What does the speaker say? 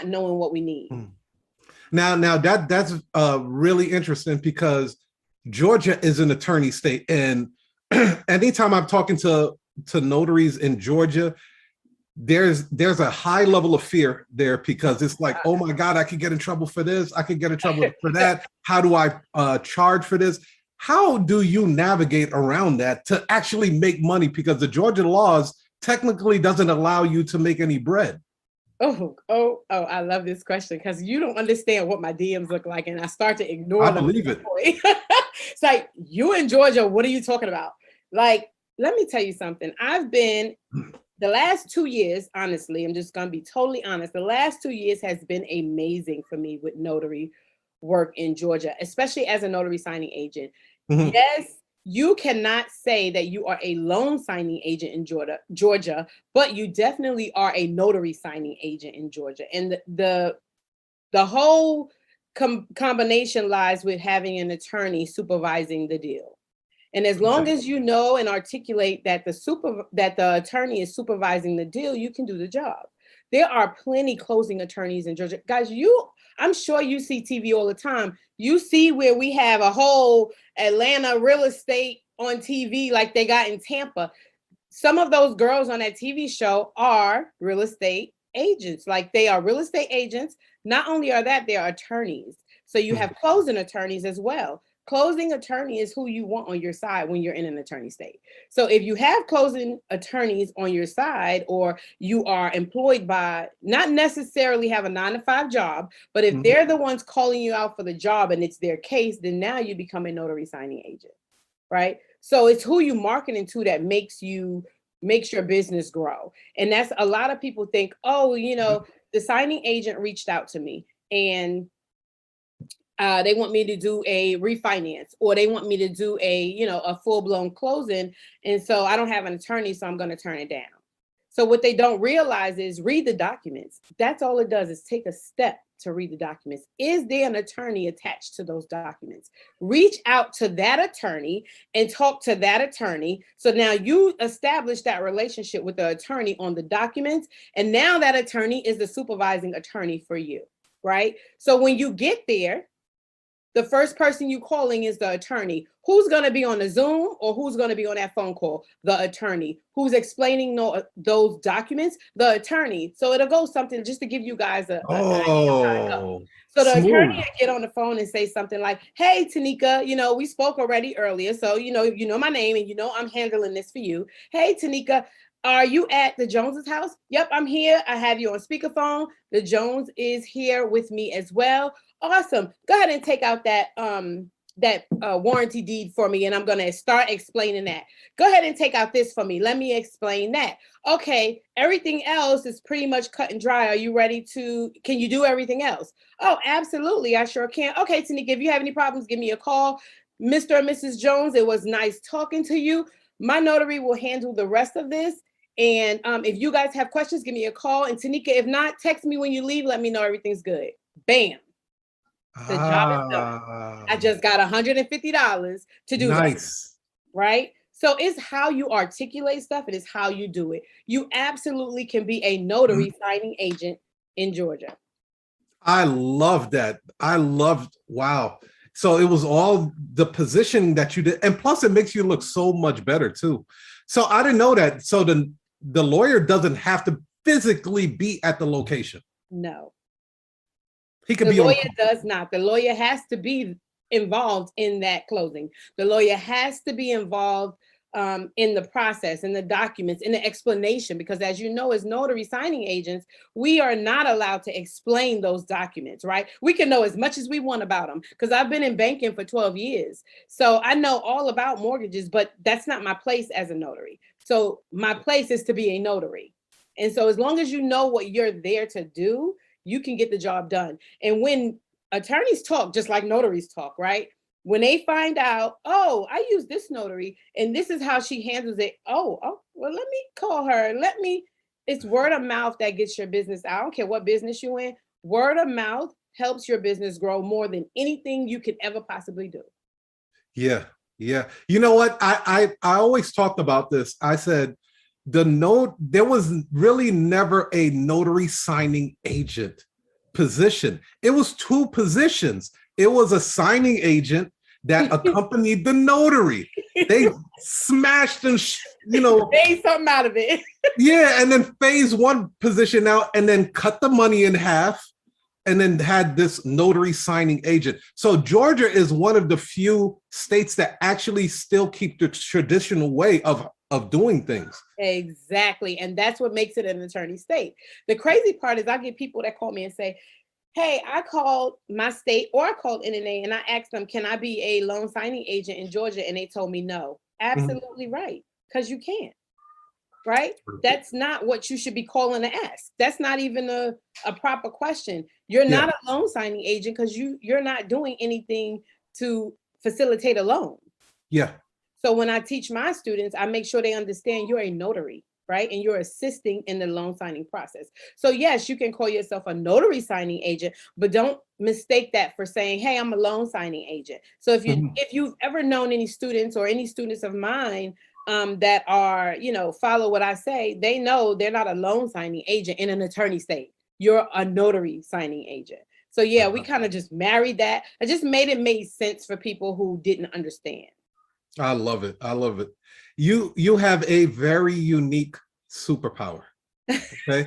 knowing what we need. Now that's really interesting because Georgia is an attorney state, and anytime I'm talking to notaries in Georgia, there's a high level of fear there because it's like, oh my God, I could get in trouble for this. I could get in trouble for that. How do I charge for this? How do you navigate around that to actually make money? Because the Georgia laws technically doesn't allow you to make any bread. Oh, I love this question because you don't understand what my DMs look like, and I start to ignore them. I believe it. It's like, you in Georgia, what are you talking about? Like, let me tell you something. I've been, the last 2 years, honestly, I'm just going to be totally honest. The last 2 years has been amazing for me with notary work in Georgia, especially as a notary signing agent. Mm-hmm. Yes, you cannot say that you are a loan signing agent in Georgia, but you definitely are a notary signing agent in Georgia. And the whole combination lies with having an attorney supervising the deal. And as long as you know and articulate that the attorney is supervising the deal, you can do the job. There are plenty closing attorneys in Georgia. Guys, I'm sure you see TV all the time. You see where we have a whole Atlanta real estate on TV like they got in Tampa. Some of those girls on that TV show are real estate agents. Like, they are real estate agents. Not only are that, they are attorneys. So you have closing attorneys as well. Closing attorney is who you want on your side when you're in an attorney state. So if you have closing attorneys on your side, or you are employed by, not necessarily have a 9-to-5 job, but if they're the ones calling you out for the job and it's their case, then now you become a notary signing agent, right? So it's who you marketing to that makes your business grow. And that's, a lot of people think, oh, the signing agent reached out to me and they want me to do a refinance, or they want me to do a full-blown closing. And so I don't have an attorney, so I'm going to turn it down. So what they don't realize is read the documents. That's all it does, is take a step to read the documents. Is there an attorney attached to those documents? Reach out to that attorney and talk to that attorney. So now you establish that relationship with the attorney on the documents. And now that attorney is the supervising attorney for you, right? So when you get there, the first person you calling is the attorney. Who's going to be on the Zoom, or who's going to be on that phone call? The attorney. Who's explaining those documents? The attorney. So it'll go something, just to give you guys an idea of how it goes. So the attorney will get on the phone and say something like, hey, Tanika, we spoke already earlier. So, you know my name, and I'm handling this for you. Hey, Tanika, are you at the Joneses' house? Yep, I'm here. I have you on speakerphone. The Jones is here with me as well. Awesome. Go ahead and take out that warranty deed for me, and I'm going to start explaining that. Go ahead and take out this for me. Let me explain that. Okay, everything else is pretty much cut and dry. Are you ready can you do everything else? Oh, absolutely. I sure can. Okay, Tanika, if you have any problems, give me a call. Mr. and Mrs. Jones, it was nice talking to you. My notary will handle the rest of this. And if you guys have questions, give me a call. And Tanika, if not, text me when you leave. Let me know everything's good. Bam. The job is done. I just got $150 to do that. Right? So it's how you articulate stuff. It is how you do it. You absolutely can be a notary signing agent in Georgia. I love that. Wow. So it was all the positioning that you did. And plus it makes you look so much better too. So I didn't know that. So the lawyer doesn't have to physically be at the location. No. He could the be lawyer does not. The lawyer has to be involved in that closing. The lawyer has to be involved in the process, in the documents, in the explanation, because as you know, as notary signing agents, we are not allowed to explain those documents, right? We can know as much as we want about them, because I've been in banking for 12 years. So I know all about mortgages, but that's not my place as a notary. So my place is to be a notary. And so as long as you know what you're there to do, you can get the job done. And when attorneys talk, just like notaries talk, right? When they find out, oh, I use this notary and this is how she handles it. Oh, well, let me call her. It's word of mouth that gets your business out. I don't care what business you're in. Word of mouth helps your business grow more than anything you could ever possibly do. Yeah. Yeah. You know what? I always talked about this. I said, there was really never a notary signing agent position. It was two positions. It was a signing agent that accompanied the notary. They smashed and made something out of it. Yeah, and then phase one position out, and then cut the money in half, and then had this notary signing agent. So Georgia is one of the few states that actually still keep the traditional way of doing things. Exactly. And that's what makes it an attorney state. The crazy part is I get people that call me and say, hey, I called my state or I called NNA and I asked them, can I be a loan signing agent in Georgia? And they told me no. Absolutely right. Because you can't. Right? That's not what you should be calling to ask. That's not even a proper question. You're not a loan signing agent because you're not doing anything to facilitate a loan. Yeah. So when I teach my students, I make sure they understand you're a notary, right? And you're assisting in the loan signing process. So yes, you can call yourself a notary signing agent, but don't mistake that for saying, hey, I'm a loan signing agent. So if you've ever known any students or any students of mine that are, follow what I say, they know they're not a loan signing agent in an attorney state. You're a notary signing agent. So yeah, we kind of just married that. I just made it make sense for people who didn't understand. I love it. I love it. You have a very unique superpower. Okay.